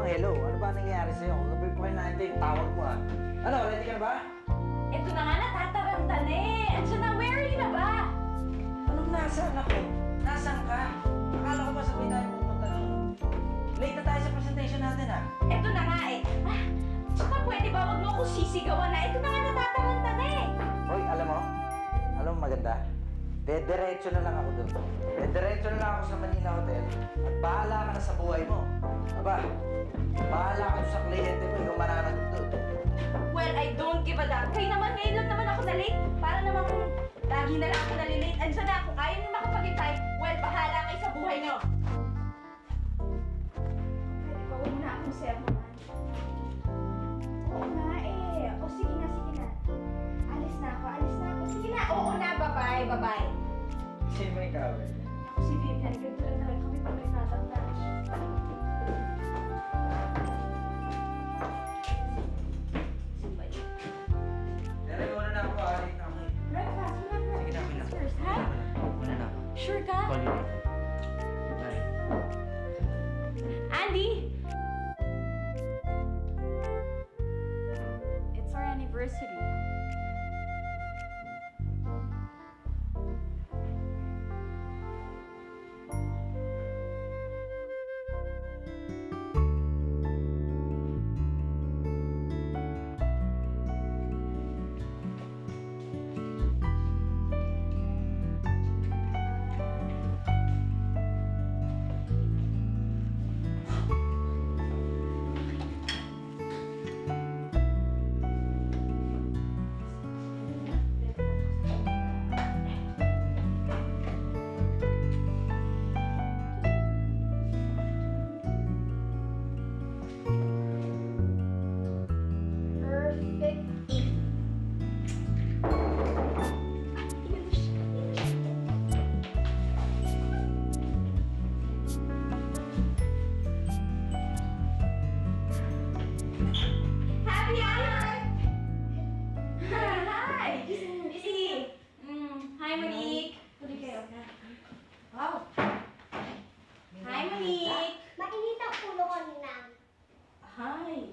hello. Ano ba nangyayari sa'yo? Kagabi pa kayo nakita yung tawag mo ah. Ano, ready ka na ba? Ito na nga, natataranta na eh. Andiyan na, where are you na ba? Anong nasaan ako? Nasaan ka? Akala ko ba sabihin tayo pupunta nun? Late na tayo sa presentation natin ah. Ito na nga eh. Tsaka pwede ba wag mo ako sisigawan na? Ito na nga, natataranta na eh. Hoy, alam mo maganda? Diretso na lang ako doon. Diretso na lang ako sa Manila Hotel. At bahala ka na sa buhay mo. Aba, bahala ka doon sa kliyente mo. Ikaw mananagot doon. Well, I don't give a damn. Kayo naman, ngayon lang naman ako na-late. Para naman kung lagi na lang ako nalilate. Andiyan na, kung ayaw niyo makapag-type, well, bahala kayo sa buhay niyo. Pwede ba, huwag na akong sermonan. Oo nga eh. O sige na, sige na. Alis na ako. Sige na, oo na, bye-bye. Sino mo ikaw eh? Ako si Vivian, ganito lang talaga kami pag nagtatanda. Dere, muna na ako. Aalit na ako eh. Breakfast, wala Sige na, wala. First, ha? Muna na ako. Sure ka? Call you later. Bye. Andy! It's our anniversary. Happy hour! Hi! Izzy! Hi, Monique! Tuloy kayo. Wow! Hi, Monique! Mainit ang ulo ko, Ninang. Hi!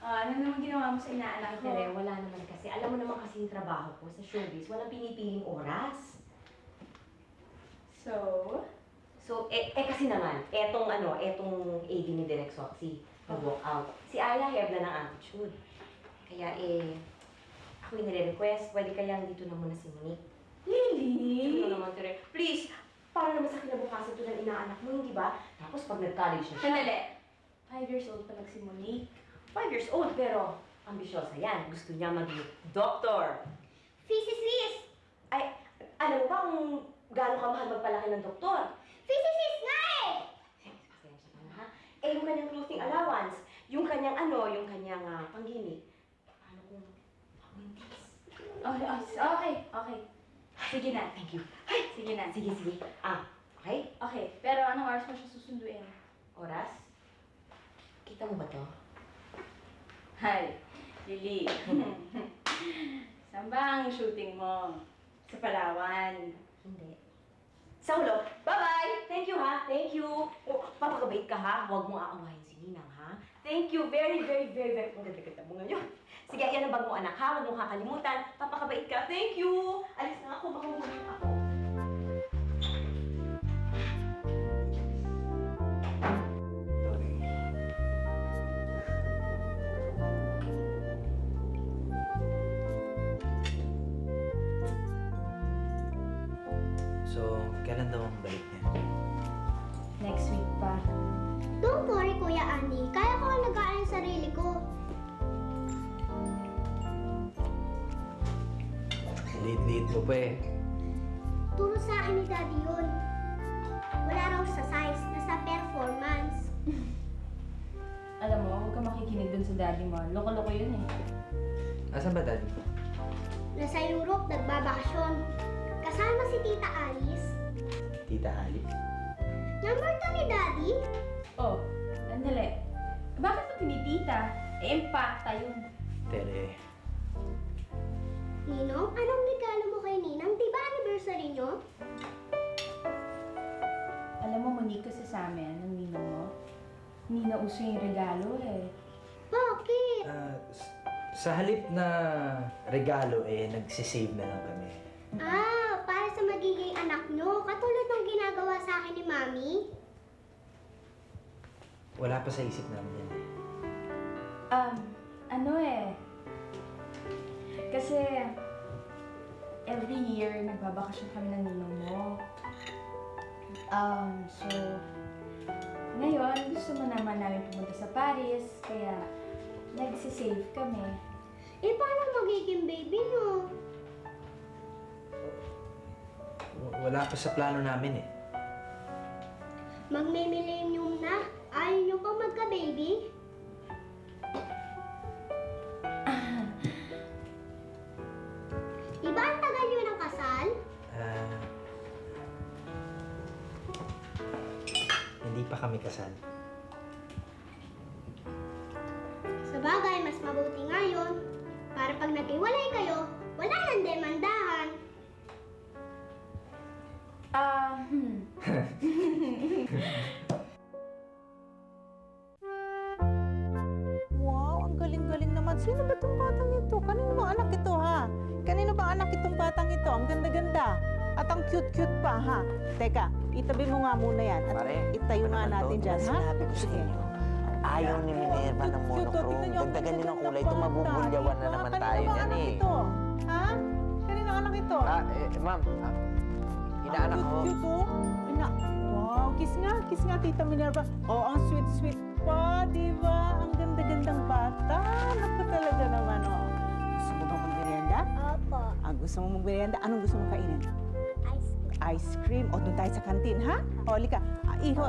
Ano naman ginawa mo sa inaanak ko? Tere, wala naman kasi. Alam mo naman kasi yung trabaho ko sa showbiz. Walang pinipiling oras. So? So, kasi naman, etong AD ni Direk Soxy, nag-walk out. Si Aya hebla ng attitude. Kaya ako yung nire-request, pwede kayang dito na muna si Monique. Lily! Ano naman, Tere? Please, para naman sa kinabukasan ito ng inaanak mo, hindi ba? Tapos pag nag-college na siya. Sandali! 5 years old pa lang si Monique. 5 years old, pero ambisyosa yan. Gusto niya maging doctor. Physicist! Ay, alam mo ba kung gaano kamahal magpalaki ng doktor? Physicist nga eh! Pasensya ka na, ha? Yung kanyang clothing allowance, yung kanyang panggimik. Paano kung appointees? Okay. Sige na. Thank you. Sige na. Sige. Okay? Okay, pero anong oras mo siya susunduin? Oras? Kita mo ba to? Hi, Lily. Saan ba ang shooting mo? Sa Palawan. Hindi. Sa ulo. Bye-bye! Thank you, ha? Thank you. Oh, papakabait ka, ha? Huwag mo aawahin si Ninang, ha? Thank you. Very, very, very, very. Ang ganda-ganda mo ngayon. Sige, yan ang bag mo, anak, ha? Huwag mong kakalimutan. Papakabait ka. Thank you! Alis na ako. Baka muna ako. So, kailan daw ang balik niya? Next week pa. Don't worry, Kuya Andy. Kaya ko ang nag-aaral yung sarili ko. Liit-liit mo pa eh. Turo sa akin ni Daddy yun. Wala raw sa size, nasa performance. Alam mo, huwag ka makikinig dun sa daddy mo. Loko-loko yun eh. Asan ba daddy? Nasa Europe, nagbabakasyon. Kasama si Tita Alice. Tita Alice? Number 2 ni Daddy. Oh, sandali. Bakit mo tinitita? Impacta yun. Tere, Ninong, anong regalo mo kay Ninang? Di ba anniversary nyo? Alam mo, Monique, kasi sa amin, ng ninong mo, hindi na uso yung regalo eh. Bakit? Sa halip na regalo, nagsisave na lang kami. Para sa magiging anak nyo, katulad ng ginagawa sa akin ni Mami. Wala pa sa isip namin yan eh. Kasi every year nagbabakasyon kami ng ninong mo. So, ngayon gusto mo naman namin pumunta sa Paris, kaya nagsisave kami. Paano magiging baby nyo? Wala pa sa plano namin eh. Magme-millennium na. Ayaw nyo pa magka-baby? Diba ang tagal nyo ng kasal? Hindi pa kami kasal. Sa bagay, mas mabuti nga yun. Para pag nag-iwalay kayo, wala nang demandahan. Wow, ang galing-galing naman. Sino ba itong batang ito? Kanino bang anak ito, ha? Kanino bang anak itong batang ito? Ang ganda-ganda. At ang cute-cute pa, ha? Teka, itabi mo nga muna yan. At Pare, itayo ano nga naman natin to? dyan, ha? Sinabi ko sa Sige. inyo. Ayaw ni Minerva ng monochrome. Dagdagan niyo ng kulay. Ito mabubulyawan na naman tayo niyan eh. Ito? Ha? Kanino anak ito? Ma'am. Inaanak ko. Cute, oh. Wow, kiss nga, Tita Minerva. Oh, ang sweet-sweet pa, di ba? Ang ganda-gandang bata. Naku talaga naman, oh. Gusto mo bang magmerienda? Opo. Gusto mo magmerienda? Anong gusto mong kainin? Ice cream. Ice cream? O, doon tayo sa kantin, ha? O, halika. Iho.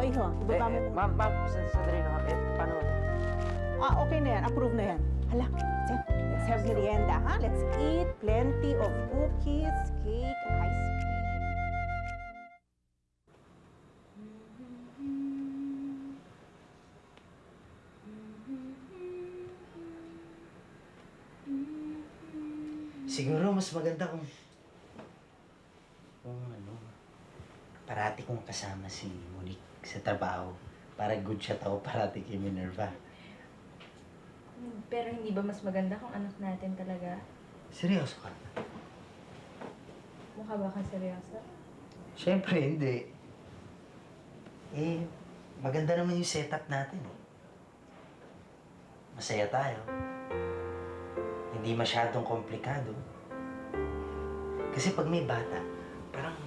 Ibaba mo muna. Ma'am, sandali na kami. Paano? Okay na yan. Approve na yan. Hala, let's have merienda, ha? Let's eat plenty of cookies, cake, ice cream. Siguro mas maganda kung parati kong kasama si Monique sa trabaho para good siya tao parati kay Minerva. Pero hindi ba mas maganda kung anak natin talaga? Seryoso ka? Mukha ba kang seryoso? Siyempre hindi. Maganda naman yung setup natin eh. Masaya tayo. Hindi masyadong komplikado. Kasi pag may bata, parang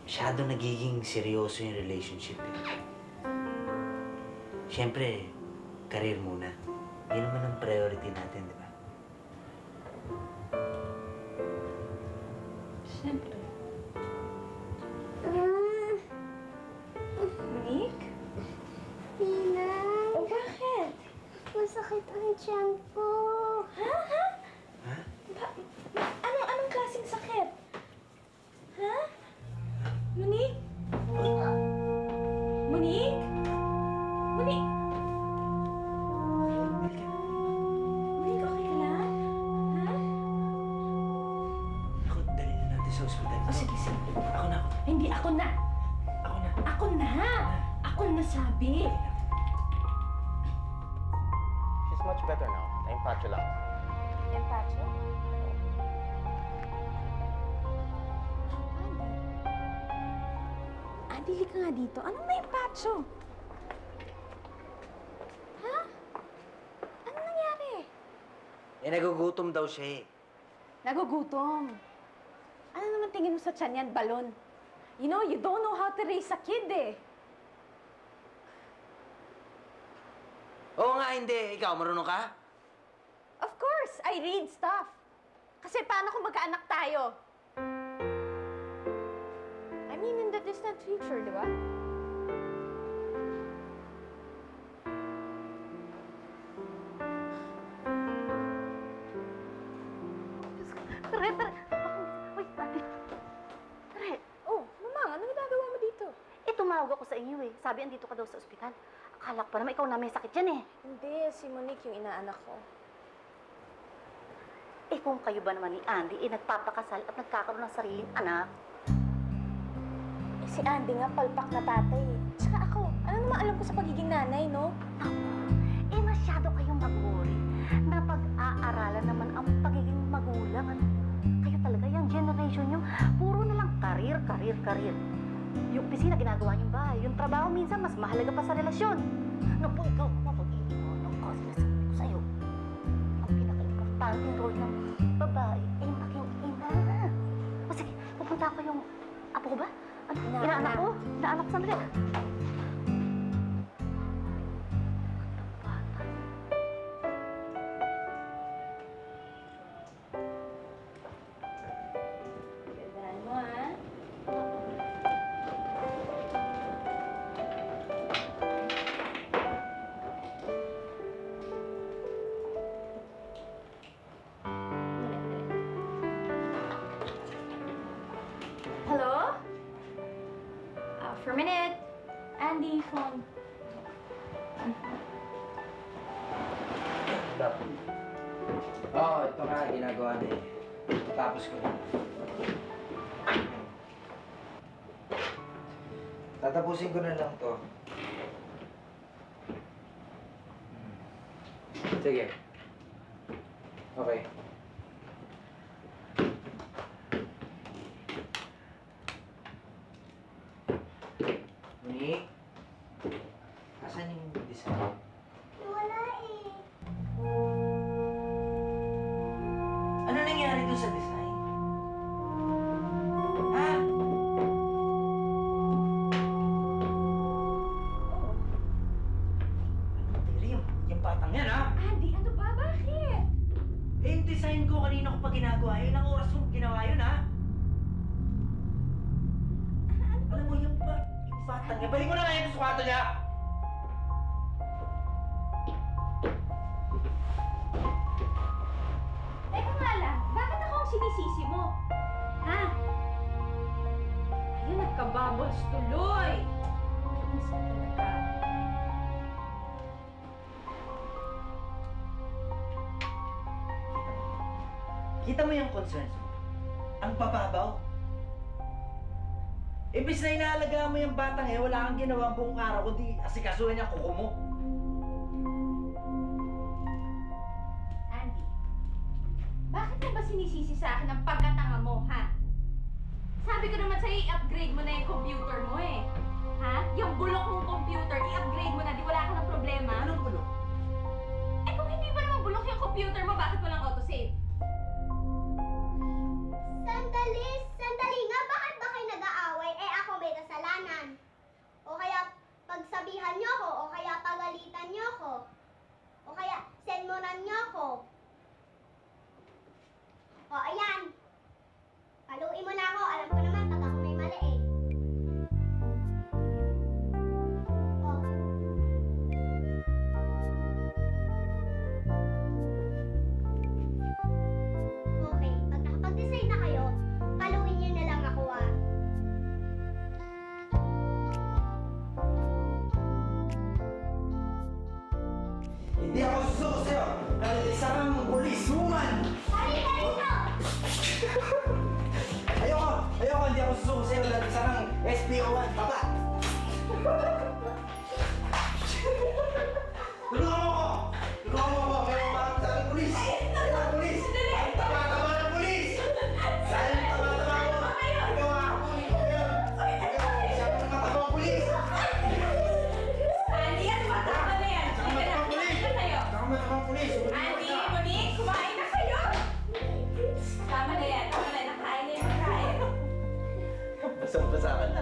masyado nagiging seryoso yung relationship eh. Siyempre, career muna. Yun naman ang priority natin, di ba? Siyempre. Monique? Nina, O bakit? masakit ang tiyan ko. Ha? Anong klaseng sakit? Ha? Monique? Monique? Monique, okay ka lang? Ha? Ako, dali na natin sa ospital. Sige. Ako na. Hindi, ako na. Ako na sabi. She's much better now. Na-impatcho lang. Empacho? Dili ka nga dito. Anong may empacho? Ha? Anong nangyari? Nagugutom daw siya eh. Nagugutom. Ano naman tingin mo sa tiyan yan, balon? You know, you don't know how to raise a kid eh. Oo nga, hindi. Ikaw, marunong ka? Of course, I read stuff. Kasi paano kung magkaanak tayo? I mean, in the distant future, di ba? Tara. Wait, Tati. Tara. Oh, Mamang, ano ginagawa mo dito? Tumawag ako sa inyo eh. Sabi, andito ka daw sa ospital. Akala ko pa naman ikaw na may sakit yan eh. Hindi, si Monique yung inaanak ko. Kung kayo ba naman ni Andy, nagpapakasal at nagkakaroon ng sariling anak. Si Andy nga, palpak na tatay eh. Tsaka ako, ano naman alam ko sa pagiging nanay, no? Eh, masyado kayong mag-worry na pag-aaralan naman ang pagiging magulang. Ano? Kayo talaga, yung generation nyo, puro na lang career, career, career. Yung opisina, ginagawa niyong bahay. Yung trabaho minsan, mas mahalaga pa sa relasyon. Naku, ikaw, mapag-iiwanan ko. Sinasabi ko sa'yo, ang pinaka-importanting role ng babae ay maging ina. O sige, pupunta ko yung apo ko ba? Ano? Inaanak ko? Inaanak ko sandali. Bata. Gandaan mo, ha? Hello? For a minute. Andy, phone. Oo, ito nga, ginagawa na eh. Tapos ko na. Tatapusin ko na lang to. Sige. Okay. Monique? Asan yung design? Wala eh. Ano nangyari dun sa design? Ha? Yung batang yan, ha? Andy, ano ba? Bakit? Eh, yung design ko kanina ko pa ginagawa. Eh, ilang oras mo ginawa yun, ha? Alam mo, yung batang yan. Balik mo na nga yung sa kwarto niya! Teka nga lang, bakit ako ang sinisisi mo? Ha? Ayun, nagkabubbles tuloy. Inis ka talaga. Kita mo yung concerns mo? Ang bababaw. Imbis na inaalagaan mo yung batang eh, wala kang ginawa ang buong araw, kundi asikasuhan niya kuko mo. Andy, bakit mo ba sinisisi sa akin ang pagkatanga mo, ha? Sabi ko naman sa'yo, i-upgrade mo na yung computer mo eh. Ha? Yung bulok mong computer, i-upgrade mo na, di wala ka ng problema. Anong gulo? Eh kung hindi pa naman bulok yung computer mo, bakit walang autosave? Sandali, sandali nga. Bakit ba kayo nag-aaway? Eh ako may kasalanan. O kaya pagsabihan niyo ako, o kaya pagalitan niyo ako, o kaya senmoran niyo ako. O ayan. Paluin mo na ako. Alam ko naman pag ako may mali eh. O. Okay, pag nakapag-decide na kayo, paluin niyo na lang ako ah. Hindi ako susuko sa'yo dahil isa kang policewoman! Halika rito! Ayoko, hindi ako susuko sa'yo dahil isa kang SPO1, baba! Tulungan mo ko! Tulungan mo ko! May umakap sa aking pulis! Ang pulis! Ang taba-taba ng pulis! Dahil taba-taba mo! Ikaw ang kapunin ko ngayon! Ikaw, siya ang matabang pulis! Andy, ano ba? Tama na yan. Saka matabang pulis! Kumain na kayo. Saka matabang pulis! Andy, Monique, kumain na kayo. Tama na yan. Tama na. Nakain na yung pagkain. Basang-basa ka na.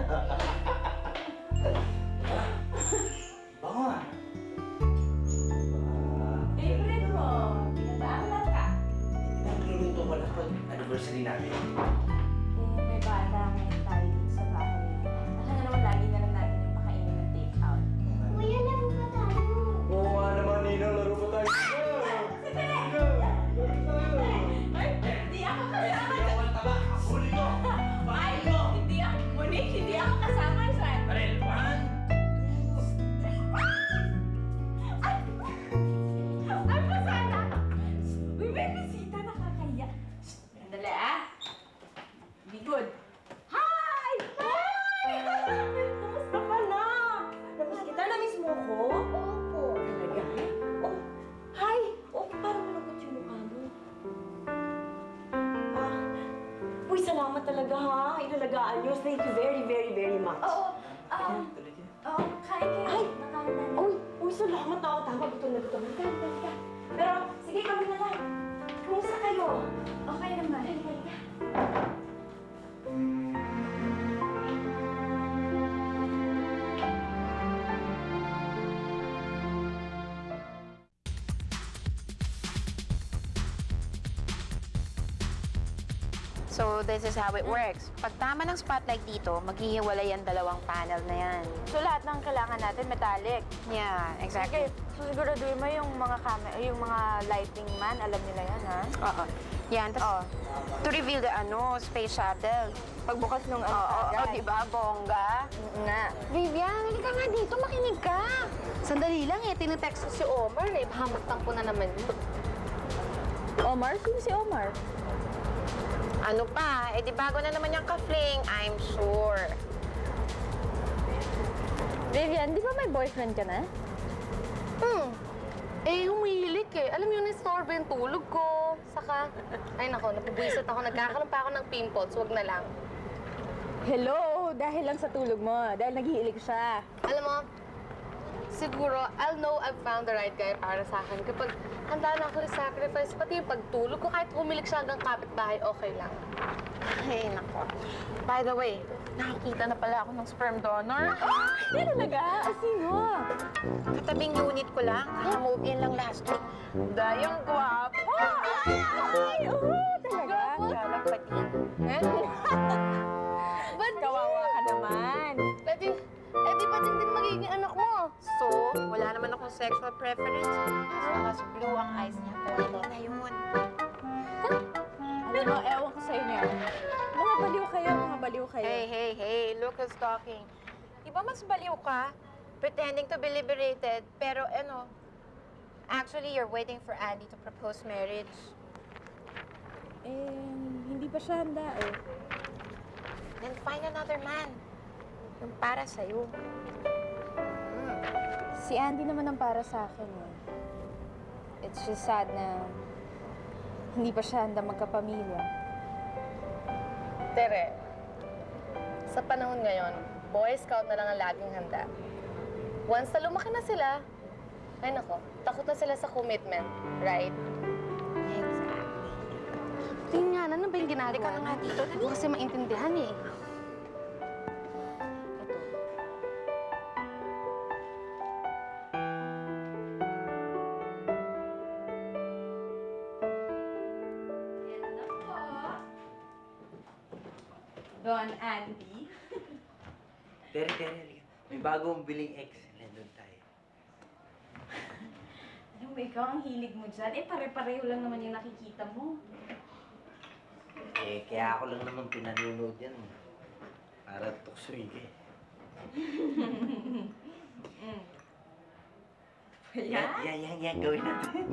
Bango ah. Favorite mo. Pinadaanan ka. Nagluluto ko lang pag anniversary natin. May bata ngayon tayo dito sa bahay. Alam nga naman, lagi na lang natin yung pakainin ng take-out. Kuya, laro pa tayo. Oo nga naman, Nino. Laro pa tayo. Ay, hindi ako kasama. Ikaw ang taba. Huli mo. Ay, hindi ako. Monique, hindi ako kasama dyan. Arel, one. Ay, pasada. Uy, may bisita. Nakakaya. Sandali, ah. salamat talaga ha. Ilalagaan niyo. Thank you very, very, very much. Oo, kain kayo. Ay! Nakain na. Uy, salamat ako. Tama, gutom na gutom. Halika. Pero, sige, kami na lang. Kumusta kayo? Okay naman. So, this is how it works. Pag tama ng spotlight dito, maghihiwalay ang dalawang panel na yan. So lahat ng kailangan natin metallic. Yeah, exactly. Okay, so siguraduhin mo yung mga lighting man, alam nila yan, ha? Oo. Yan, tapos to reveal the space shuttle. Pagbukas nung Oo, diba? Bongga. nga. Vivian, hindi ka nga dito, makinig ka. Sandali lang eh, tinetext ko si Omar eh. Hamatang ko na naman yun. Omar? Sino si Omar? Ano pa? Eh, di bago na naman yung ka-fling, I'm sure. Vivian, di ba may boyfriend ka na? Eh, humihilik eh. Alam mo yun, istorbo yung tulog ko. Saka, ay nako, napabwisit ako. Nagkakaroon pa ako ng pimples. Huwag na lang. Hello! Dahil lang sa tulog mo. Dahil naghihilig siya. Alam mo, siguro, I'll know I've found the right guy para sa akin. Kapag handa na ako i-sacrifice, pati yung pagtulog ko, kahit humilik siya hanggang kapitbahay, okay lang. Hey, nako. By the way, nakakita na pala ako ng sperm donor. Hindi talaga? Sino? Katabing unit ko lang. Naka-move in lang last week. Dayong gwapo. Ay, oo, talaga? Galang pati. Ba't Kawawa ka naman. di ba din magiging anak mo? So, wala naman akong sexual preference. So, mas blue ang eyes niya. Pwede na yun. Alam mo, ewan ko sa inyo. Mga baliw kayo. Hey, look who's talking. Di ba mas baliw ka? Pretending to be liberated, pero actually, you're waiting for Andy to propose marriage. Hindi pa siya handa eh. Then find another man. Yung para sa'yo. Si Andy naman ang para sa akin eh. It's just sad na hindi pa siya handa magkapamilya. Tere, sa panahon ngayon, Boy Scout na lang ang laging handa. Once na lumaki na sila, ay nako, takot na sila sa commitment, right? Exactly. Tingnan, ano ba yung ginagawa? Halika na nga dito. Hindi ko kasi maintindihan eh. Yan na po. Don Andy. Tere, halika. May bagong biling ex. Nandun tayo. Alam mo, ikaw ang hilig mo dyan. Eh, pare-pareho lang naman yung nakikita mo. Eh, kaya ako lang naman pinanunood yan. Para tuksoy ka eh. Yan. Gawin natin.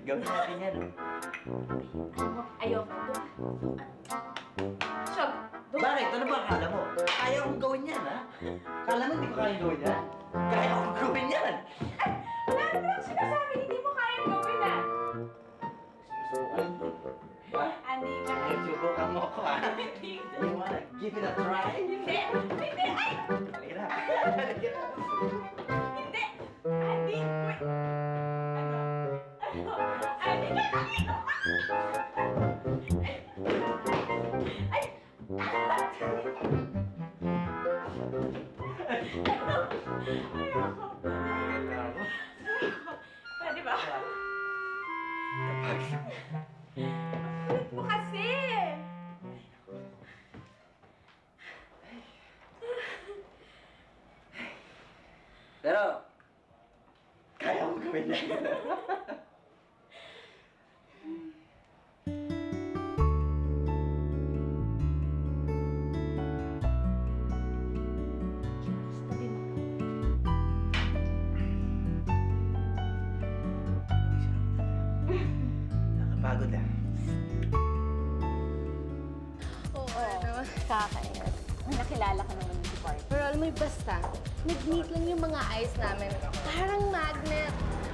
Gawin natin yan. Alam mo, ayoko. Shog, Bakit? Ano ba akala mo? Kaya kong gawin yan, ha? Kala mo hindi ko kaya gawin yan? Kaya kong gawin yan! wala naman ako sinasabi, hindi mo kayang gawin ah. Sinusubukan. Ba? Andy, bakit? Sinusubukan mo ako, ha? You wanna give it a try? Hindi! Ay! Halika na. Halika na. Hindi! Andy! Wait! Andy, Ay! Pwede ba? Kulit mo kasi! Pero, kaya kong gawin yan. Nakapagod ah. Kakainis. Nakilala ka naman si Party. Pero alam mo yung basta, nag-meet lang yung mga eyes namin. Parang magnet.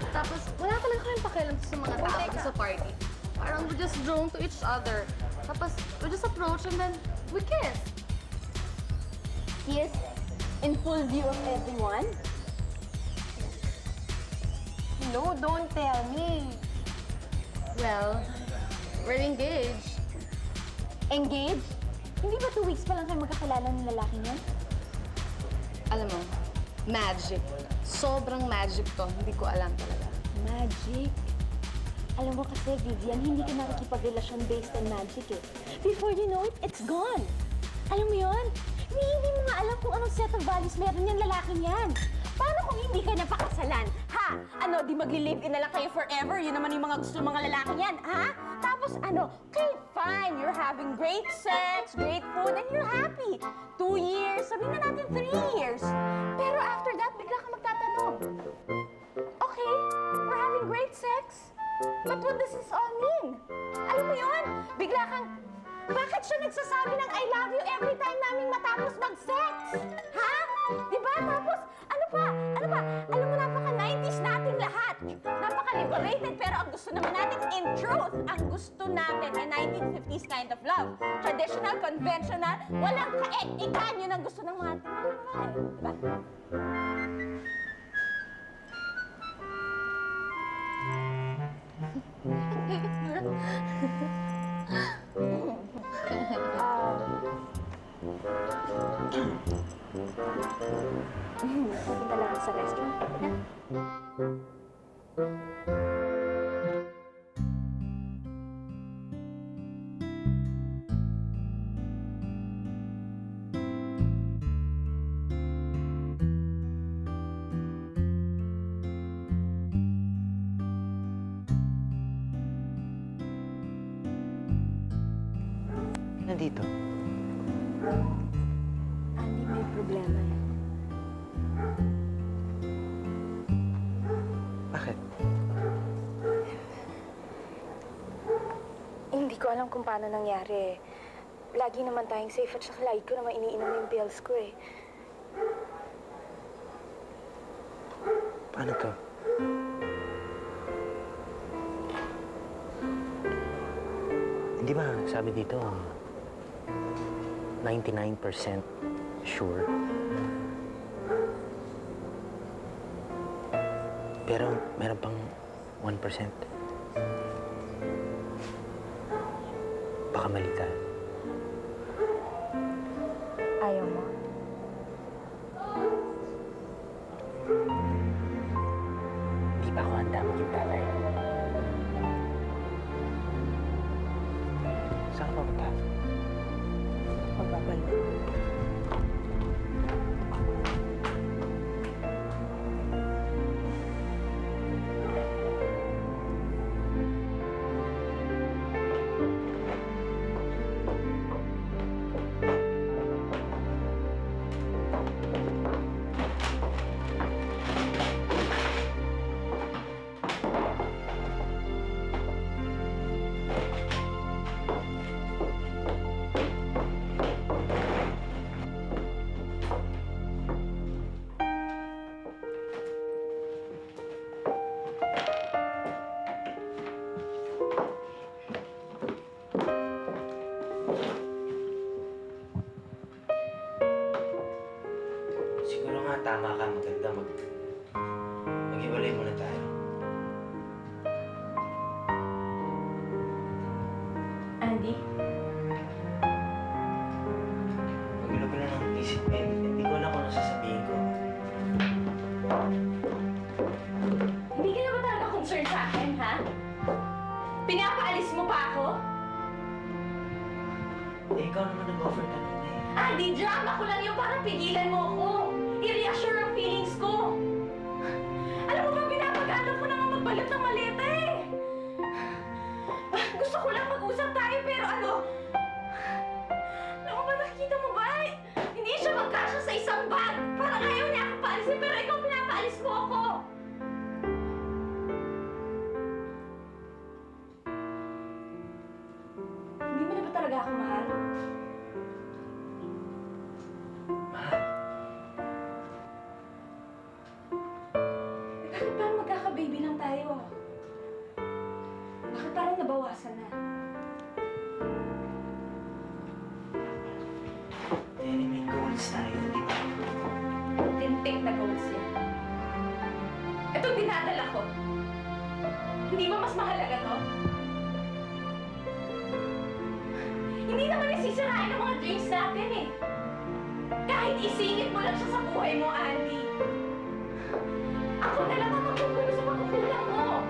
Tapos, wala talaga kami pakialam sa mga tao sa party. Parang we're just drawn to each other. Tapos, we just approach and then we kiss. Kiss? In full view of everyone? No, don't tell me. Well, we're engaged. Engaged? Hindi ba 2 weeks pa lang kayo magkakilala ng lalaking yan? Alam mo, magic. Sobrang magic to. Hindi ko alam talaga. Magic. Alam mo kasi, Vivian, hindi ka nakikipagrelasyon based on magic eh. Before you know it, it's gone. Alam mo yun? Hindi mo nga alam kung anong set of values meron yung lalaking yan. Paano kung hindi ka napakasalan? Ha? Ano, di magli-live-in na lang kayo forever? Yun naman yung mga gusto ng mga lalaking yan, ha? Tapos ano, okay, fine, you're having great sex, great food, and you're happy. 2 years, sabihin na natin 3 years. Pero after that, bigla ka magtatanong. Okay, we're having great sex, but what does this all mean? Alam mo yun? Bigla kang, bakit siya nagsasabi ng I love you every time namin matapos mag-sex? Ha? Diba? Tapos, ano pa? Alam mo, napaka-90s nating lahat. Napaka-liberated, pero ang gusto naman natin, in truth, ang gusto natin ay 1950s kind of love. Traditional, conventional, walang kaek-ikan, yun ang gusto ng mga babae. Diba? Punta lang ako sa restaurant. Na? Nandito. Andy, may problema eh. Bakit? Hindi ko alam kung paano nangyari. Lagi naman tayong safe at saka lagi ko naman iniinom yung pills ko eh. Paano to? Hindi ba sabi dito, 99% sure. Pero meron pang 1%. Baka mali tayo. Ayaw mo? Hindi pa ako handa maging tatay. Saan ka papunta? Magbabalik. Siguro nga tama ka, maganda maghiwalay muna tayo. Andy? Magulo-gulo ng isip ko, hindi ko alam kung ano sasabihin ko. Hindi ka na ba talaga concerned sa akin, ha? Pinapaalis mo pa ako? Eh, ikaw naman nag-offer kanina eh. Andy, drama ko lang yung parang pigilan mo ako. I-reassure ang feelings ko. Alam mo ba, pinapag-ano ko na nga magbalot ng maleta eh. Gusto ko lang mag-usap tayo pero ano? Alam mo ba, nakikita mo ba? Hindi siya magkasya sa isang bag. Parang ayaw niya akong paalisin pero ikaw pinapaalis mo ako. Hindi mo na ba talaga ako mahal? Mahal. Bakit parang magkaka-baby lang tayo? Baka Bakit parang nabawasan na? Jenny, may goals tayo, di ba? Tintik na goals yan. Itong dinadala ko. Hindi ba mas mahalaga to? Hindi naman nasisirain ang mga dreams natin eh. Kahit isingit mo lang siya sa buhay mo, Andy. Ako na lang ang magkukulo sa pagkukulang mo.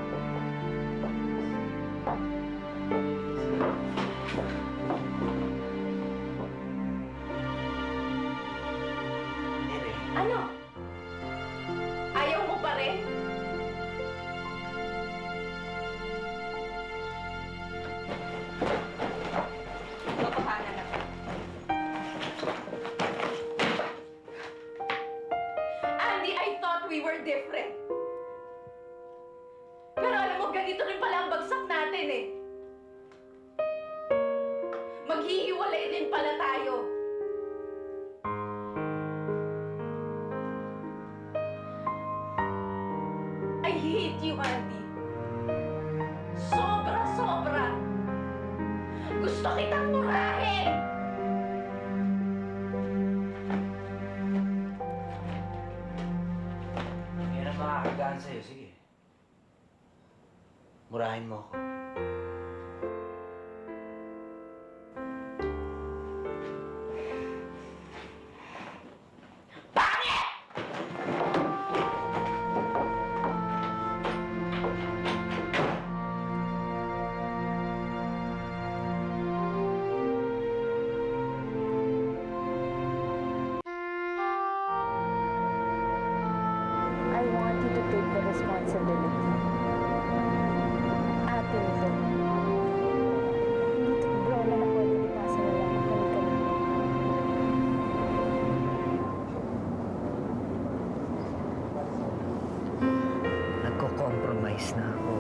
Jenny, Ano? Ayaw mo pa rin? Mapapanan na. Andy, I thought we were different. Pero alam mo, ganito rin pala ang bagsak natin eh. Maghihiwalay din pala tayo. I hate you, Andy. Sobra-sobra. Gusto kitang murahin. Yan ang makakagaan sa'yo. Sige. Murahin mo ako. I want you to take the responsibility. Atin ito. Hindi ito bola na pwede ipasa na lang kami-kanina. nagko-compromise na ako.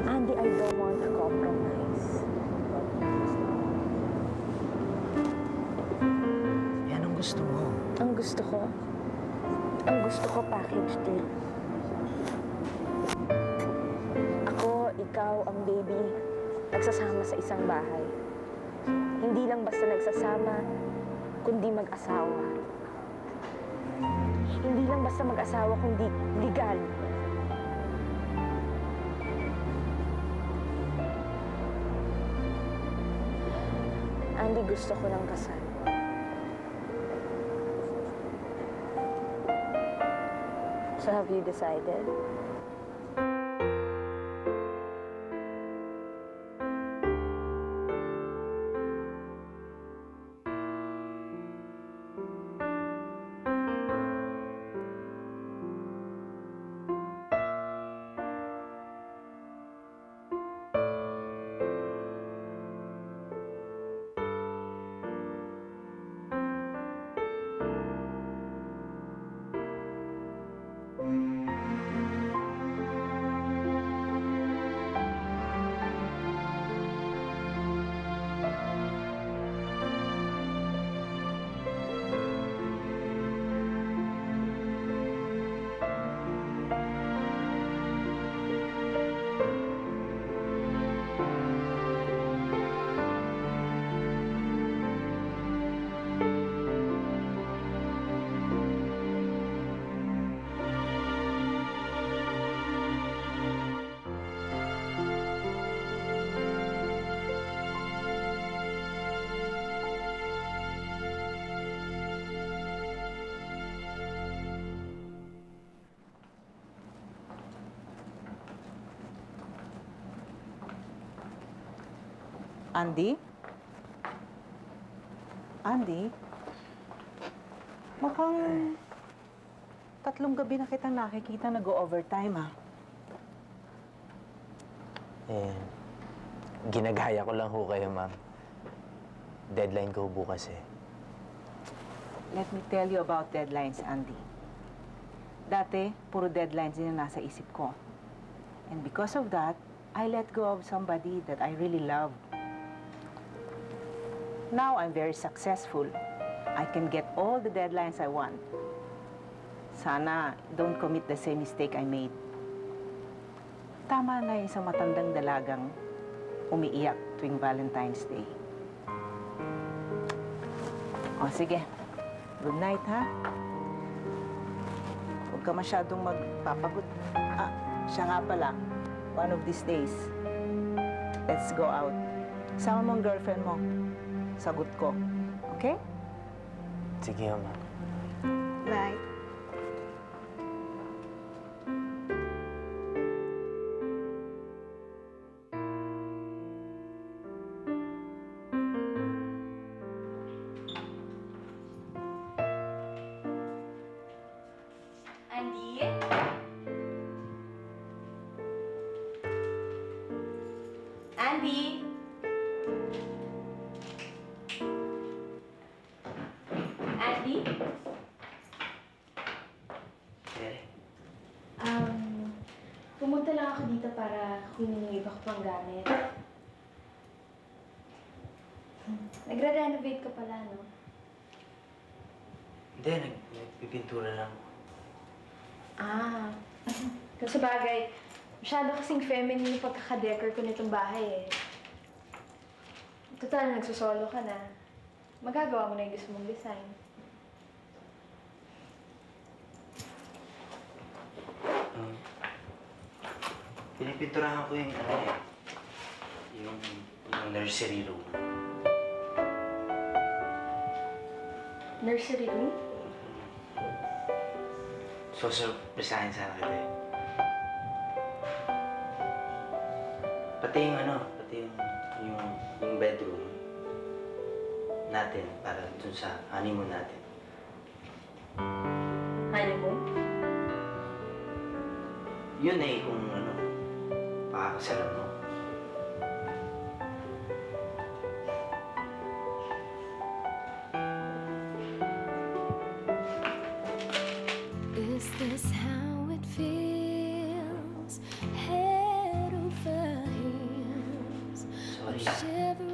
Andy, I don't want to compromise. Yan ang gusto mo. Ang gusto ko package deal. Ako, ikaw, ang baby, nagsasama sa isang bahay. Hindi lang basta nagsasama, kundi mag-asawa. Hindi lang basta mag-asawa, kundi legal. Andy, gusto ko ng kasal. So have you decided? Andy? Andy? Mukhang 3 gabi na kitang nakikita nag-overtime, ha? Eh, ginagaya ko lang ho kayo, ma'am. Deadline ko bukas eh. Let me tell you about deadlines, Andy. Dati, puro deadlines din ang nasa isip ko. And because of that, I let go of somebody that I really love. Now I'm very successful. I can get all the deadlines I want. Sana don't commit the same mistake I made. Tama na yung isang matandang dalagang umiiyak tuwing Valentine's Day. O, sige. Good night, ha? Huwag ka masyadong magpapagod. Ah, siya nga pala. One of these days, let's go out. Sama mo ang girlfriend mo. Sagot ko. Okay? Sige, ma'am. Night. Andy? Andy? Andy? Tere. Pumunta lang ako dito para kunin yung iba ko pang gamit. Nagre-renovate ka pala, no? Hindi, nagpipintura lang. Ah. Kung sa bagay, masyado kasing feminine yung pagkakadecor ko nitong bahay eh. Total, nagsusolo ka na. Magagawa mo na yung gusto mong design. Pinipinturahan ko yung ano eh. Yung nursery room. Nursery room? Susurpresahin sana kita eh. Pati yung ano, pati yung bedroom natin para dun sa honeymoon natin. Honeymoon? Yun eh, kung ano, pakakasalan mo. Is this how it feels? Head over heels, Sorry. shivering